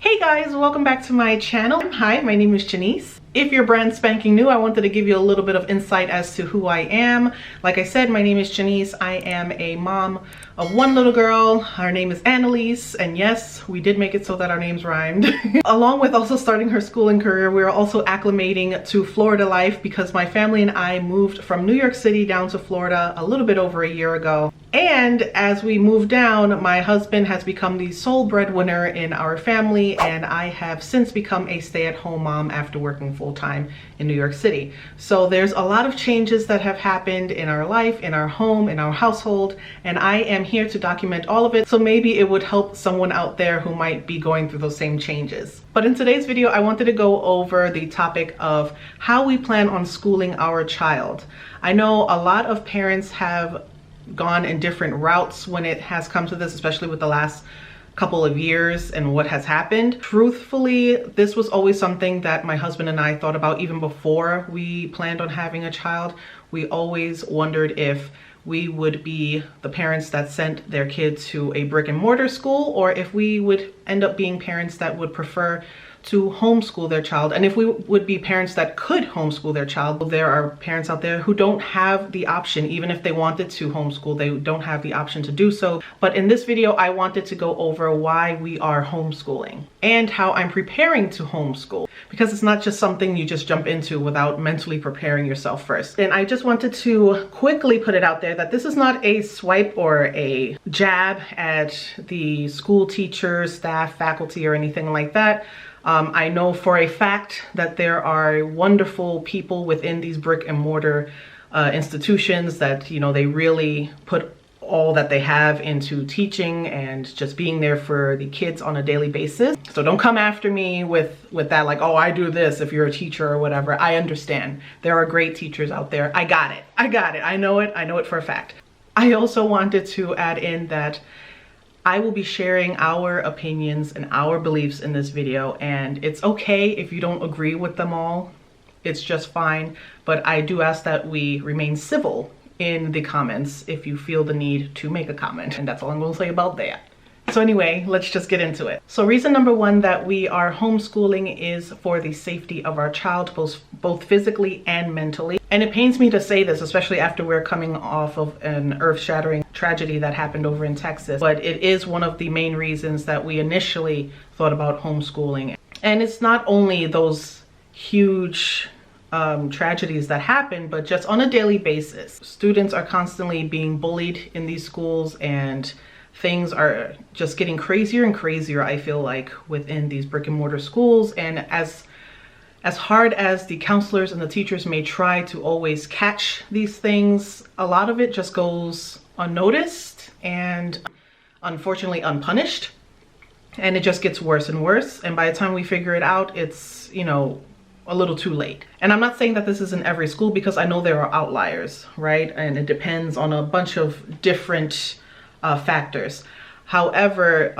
Hey guys, welcome back to my channel. Hi, my name is Genise. If you're brand spanking new, I wanted to give you a little bit of insight as to who I am. Like I said, my name is Genise. I am a mom of one little girl. Her name is Annalise, and yes, we did make it so that our names rhymed. Along with also starting her schooling career, we are also acclimating to Florida life because my family and I moved from New York City down to Florida a little bit over a year ago. And as we moved down, my husband has become the sole breadwinner in our family, and I have since become a stay-at-home mom after working full-time in New York City. So there's a lot of changes that have happened in our life, in our home, in our household, and I am here to document all of it, so maybe it would help someone out there who might be going through those same changes. But in today's video, I wanted to go over the topic of how we plan on schooling our child. I know a lot of parents have gone in different routes when it has come to this, especially with the last couple of years and what has happened. Truthfully, this was always something that my husband and I thought about even before we planned on having a child. We always wondered if we would be the parents that sent their kids to a brick and mortar school, or if we would end up being parents that would prefer to homeschool their child, and if we would be parents that could homeschool their child. There are parents out there who don't have the option. Even if they wanted to homeschool, they don't have the option to do so. But in this video, I wanted to go over why we are homeschooling and how I'm preparing to homeschool, because it's not just something you just jump into without mentally preparing yourself first. And I just wanted to quickly put it out there that this is not a swipe or a jab at the school teachers, staff, faculty, or anything like that. I know for a fact that there are wonderful people within these brick and mortar institutions that, you know, they really put all that they have into teaching and just being there for the kids on a daily basis. So don't come after me with that, like, oh, I do this if you're a teacher or whatever. I understand. There are great teachers out there. I got it. I know it for a fact. I also wanted to add in that I will be sharing our opinions and our beliefs in this video, and it's okay if you don't agree with them all. It's just fine, but I do ask that we remain civil in the comments if you feel the need to make a comment, and that's all I'm going to say about that. So anyway, let's just get into it. So reason number one that we are homeschooling is for the safety of our child, both physically and mentally. And it pains me to say this, especially after we're coming off of an earth-shattering tragedy that happened over in Texas. But it is one of the main reasons that we initially thought about homeschooling. And it's not only those huge tragedies that happen, but just on a daily basis. Students are constantly being bullied in these schools, and things are just getting crazier and crazier, I feel like, within these brick and mortar schools. And as hard as the counselors and the teachers may try to always catch these things, a lot of it just goes unnoticed and unfortunately unpunished. And it just gets worse and worse. And by the time we figure it out, it's, you know, a little too late. And I'm not saying that this is in every school, because I know there are outliers, right? And it depends on a bunch of different factors. However,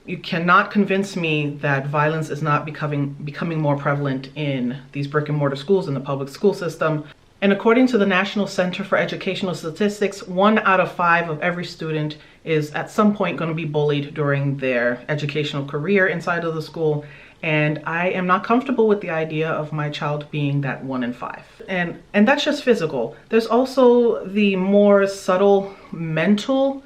you cannot convince me that violence is not becoming more prevalent in these brick and mortar schools, in the public school system. And according to the National Center for Educational Statistics, 1 out of 5 of every student is at some point going to be bullied during their educational career inside of the school. And I am not comfortable with the idea of my child being that 1 in 5. And that's just physical. There's also the more subtle mental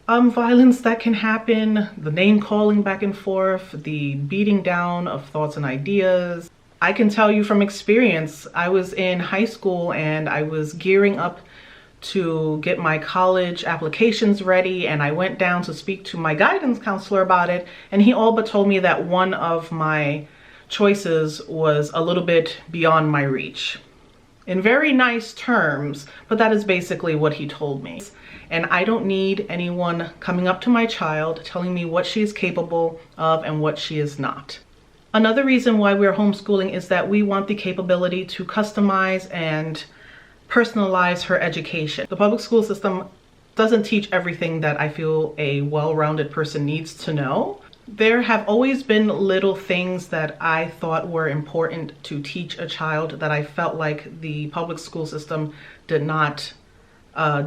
violence that can happen, the name calling back and forth, the beating down of thoughts and ideas. I can tell you from experience, I was in high school and I was gearing up to get my college applications ready, and I went down to speak to my guidance counselor about it, and he all but told me that one of my choices was a little bit beyond my reach. In very nice terms, but that is basically what he told me. And I don't need anyone coming up to my child telling me what she is capable of and what she is not. Another reason why we're homeschooling is that we want the capability to customize and personalize her education. The public school system doesn't teach everything that I feel a well-rounded person needs to know. There have always been little things that I thought were important to teach a child that I felt like the public school system did not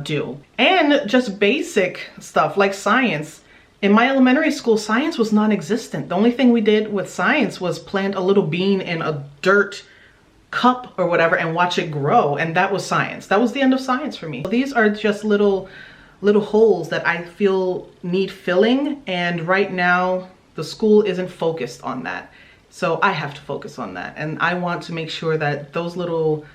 do. And just basic stuff like science In my elementary school, science was non-existent. The only thing we did with science was plant a little bean in a dirt cup or whatever and watch it grow, and that was science. That was the end of science for me. These are just little holes that I feel need filling, and right now the school isn't focused on that. So I have to focus on that, and I want to make sure that those little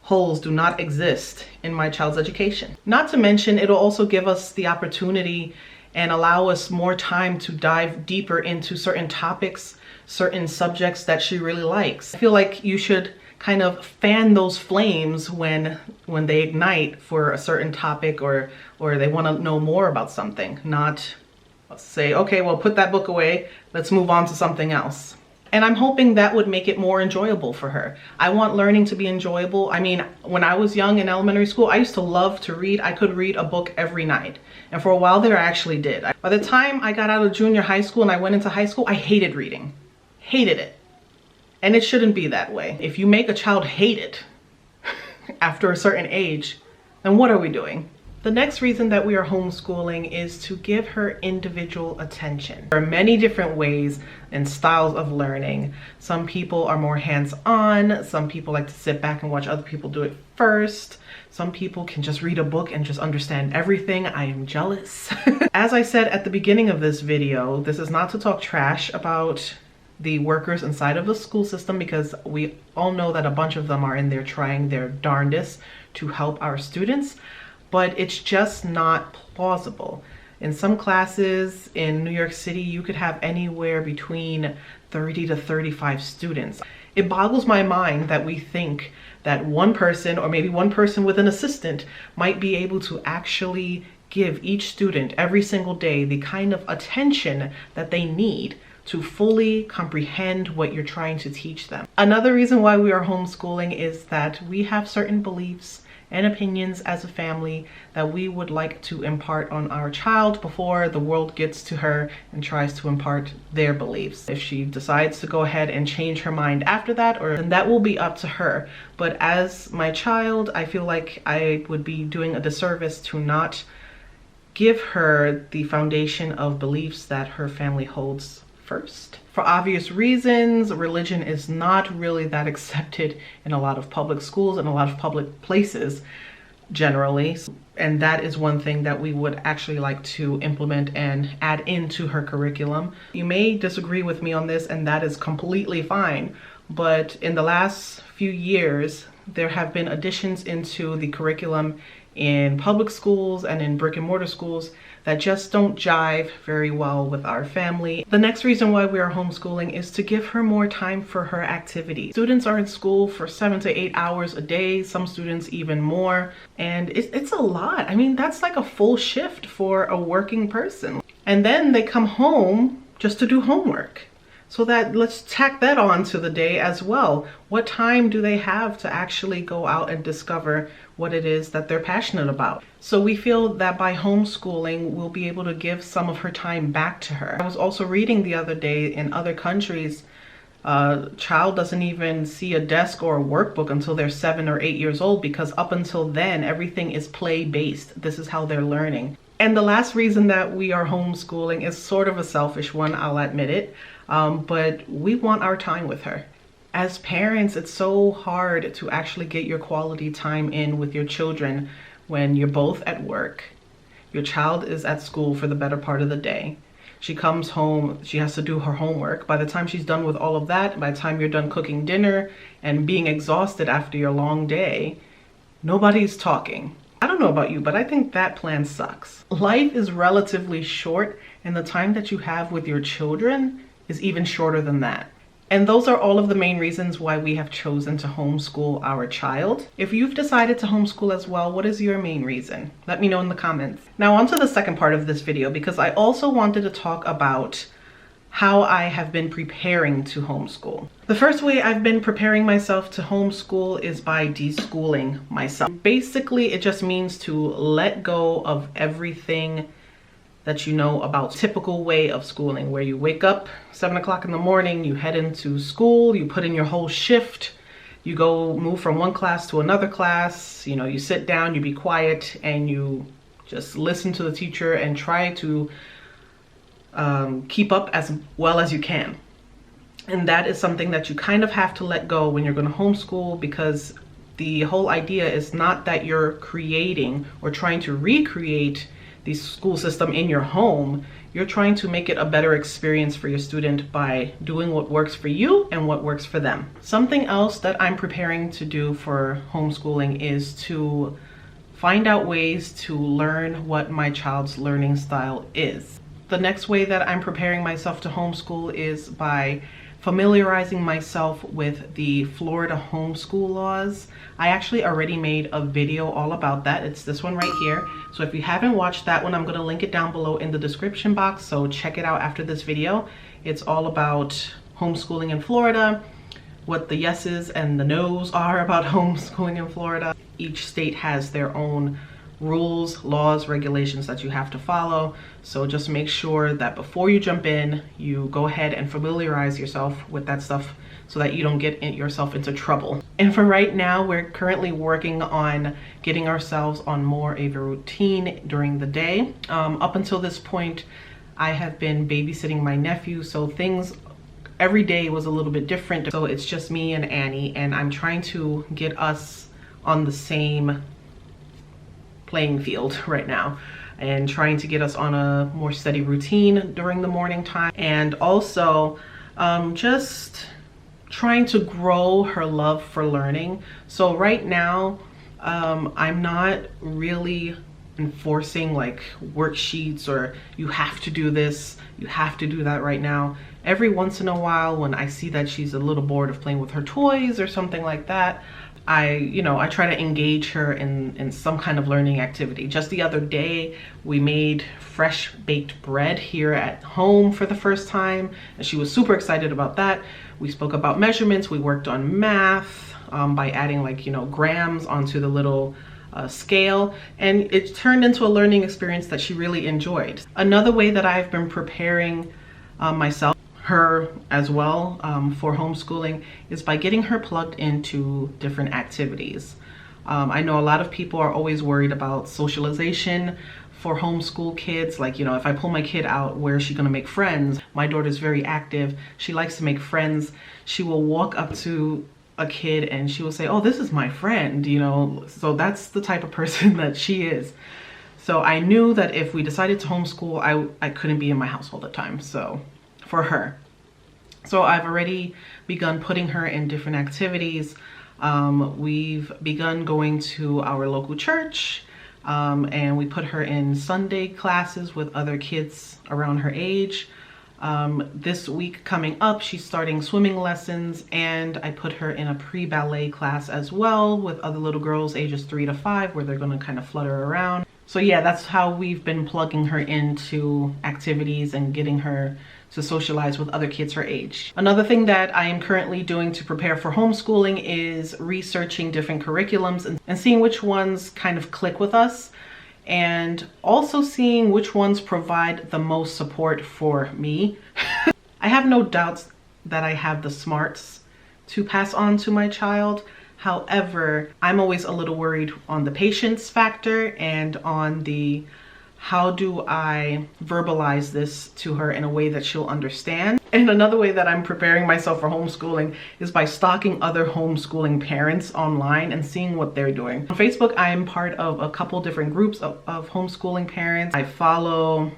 holes do not exist in my child's education. Not to mention, it'll also give us the opportunity and allow us more time to dive deeper into certain topics, certain subjects that she really likes. I feel like you should kind of fan those flames when they ignite for a certain topic, or they want to know more about something, not say, okay, well, put that book away, let's move on to something else. And I'm hoping that would make it more enjoyable for her. I want learning to be enjoyable. I mean, when I was young in elementary school, I used to love to read. I could read a book every night. And for a while there, I actually did. By the time I got out of junior high school and I went into high school, I hated reading. Hated it. And it shouldn't be that way. If you make a child hate it after a certain age, then what are we doing? The next reason that we are homeschooling is to give her individual attention. There are many different ways and styles of learning. Some people are more hands-on. Some people like to sit back and watch other people do it first. Some people can just read a book and just understand everything. I am jealous. As I said at the beginning of this video, this is not to talk trash about the workers inside of the school system, because we all know that a bunch of them are in there trying their darndest to help our students, but it's just not plausible. In some classes in New York City, you could have anywhere between 30 to 35 students. It boggles my mind that we think that one person, or maybe one person with an assistant, might be able to actually give each student every single day the kind of attention that they need to fully comprehend what you're trying to teach them. Another reason why we are homeschooling is that we have certain beliefs and opinions as a family that we would like to impart on our child before the world gets to her and tries to impart their beliefs. If she decides to go ahead and change her mind after that, then that will be up to her. But as my child, I feel like I would be doing a disservice to not give her the foundation of beliefs that her family holds first. For obvious reasons, religion is not really that accepted in a lot of public schools and a lot of public places generally. And that is one thing that we would actually like to implement and add into her curriculum. You may disagree with me on this, and that is completely fine. But in the last few years, there have been additions into the curriculum in public schools and in brick and mortar schools that just don't jive very well with our family. The next reason why we are homeschooling is to give her more time for her activities. Students are in school for 7 to 8 hours a day, some students even more, and it's a lot. I mean, that's like a full shift for a working person. And then they come home just to do homework. So that, let's tack that on to the day as well. What time do they have to actually go out and discover what it is that they're passionate about? So we feel that by homeschooling, we'll be able to give some of her time back to her. I was also reading the other day, in other countries, a child doesn't even see a desk or a workbook until they're 7 or 8 years old, because up until then, everything is play-based. This is how they're learning. And the last reason that we are homeschooling is sort of a selfish one, I'll admit it. But we want our time with her. As parents, it's so hard to actually get your quality time in with your children when you're both at work. Your child is at school for the better part of the day. She comes home, she has to do her homework. By the time she's done with all of that, by the time you're done cooking dinner and being exhausted after your long day, nobody's talking. I don't know about you, but I think that plan sucks. Life is relatively short, and the time that you have with your children is even shorter than that. And those are all of the main reasons why we have chosen to homeschool our child. If you've decided to homeschool as well, what is your main reason? Let me know in the comments. Now on to the second part of this video, because I also wanted to talk about how I have been preparing to homeschool. The first way I've been preparing myself to homeschool is by deschooling myself. Basically, it just means to let go of everything that you know about typical way of schooling, where you wake up 7 o'clock in the morning, you head into school, you put in your whole shift, you go move from one class to another class, you know, you sit down, you be quiet, and you just listen to the teacher and try to keep up as well as you can. And that is something that you kind of have to let go when you're going to homeschool, because the whole idea is not that you're creating or trying to recreate the school system in your home. You're trying to make it a better experience for your student by doing what works for you and what works for them. Something else that I'm preparing to do for homeschooling is to find out ways to learn what my child's learning style is. The next way that I'm preparing myself to homeschool is by familiarizing myself with the Florida homeschool laws. I actually already made a video all about that. It's this one right here. So if you haven't watched that one, I'm going to link it down below in the description box. So check it out after this video. It's all about homeschooling in Florida, what the yeses and the nos are about homeschooling in Florida. Each state has their own rules, laws, regulations that you have to follow. So just make sure that before you jump in, you go ahead and familiarize yourself with that stuff so that you don't get yourself into trouble. And for right now, we're currently working on getting ourselves on more of a routine during the day. Up until this point, I have been babysitting my nephew, so things every day was a little bit different. So it's just me and Annie, and I'm trying to get us on the same playing field right now and trying to get us on a more steady routine during the morning time, and also just trying to grow her love for learning. So right now I'm not really enforcing like worksheets or you have to do this, you have to do that right now. Every once in a while, when I see that she's a little bored of playing with her toys or something like that, I try to engage her in some kind of learning activity. Just the other day, we made fresh baked bread here at home for the first time, and she was super excited about that. We spoke about measurements. We worked on math by adding grams onto the little scale, and it turned into a learning experience that she really enjoyed. Another way that I've been preparing myself, her as well, for homeschooling is by getting her plugged into different activities. I know a lot of people are always worried about socialization for homeschool kids. Like, if I pull my kid out, where is she gonna make friends? My daughter's very active. She likes to make friends. She will walk up to a kid and she will say, "Oh, this is my friend," so that's the type of person that she is. So I knew that if we decided to homeschool, I couldn't be in my house all the time. So for her. So I've already begun putting her in different activities. We've begun going to our local church, and we put her in Sunday classes with other kids around her age. This week coming up, she's starting swimming lessons, and I put her in a pre-ballet class as well with other little girls ages 3 to 5, where they're gonna kind of flutter around. So yeah, that's how we've been plugging her into activities and getting her to socialize with other kids her age. Another thing that I am currently doing to prepare for homeschooling is researching different curriculums and seeing which ones kind of click with us, and also seeing which ones provide the most support for me. I have no doubts that I have the smarts to pass on to my child. However, I'm always a little worried on the patience factor and on the how do I verbalize this to her in a way that she'll understand. And another way that I'm preparing myself for homeschooling is by stalking other homeschooling parents online and seeing what they're doing. On Facebook, I am part of a couple different groups of homeschooling parents. I follow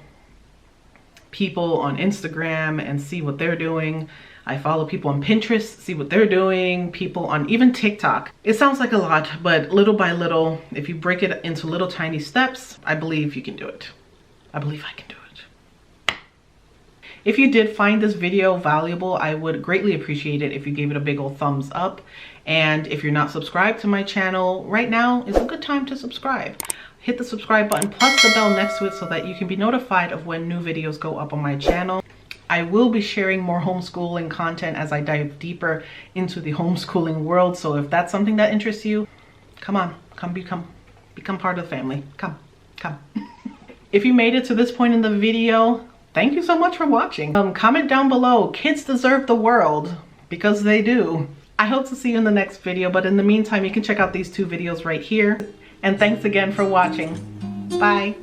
people on Instagram and see what they're doing. I follow people on Pinterest, see what they're doing, people on even TikTok. It sounds like a lot, but little by little, if you break it into little tiny steps, I believe you can do it. I believe I can do it. If you did find this video valuable, I would greatly appreciate it if you gave it a big old thumbs up. And if you're not subscribed to my channel, right now is a good time to subscribe. Hit the subscribe button plus the bell next to it so that you can be notified of when new videos go up on my channel. I will be sharing more homeschooling content as I dive deeper into the homeschooling world. So if that's something that interests you, come on, come become part of the family. Come. If you made it to this point in the video, thank you so much for watching. Comment down below, kids deserve the world, because they do. I hope to see you in the next video, but in the meantime, you can check out these 2 videos right here. And thanks again for watching. Bye.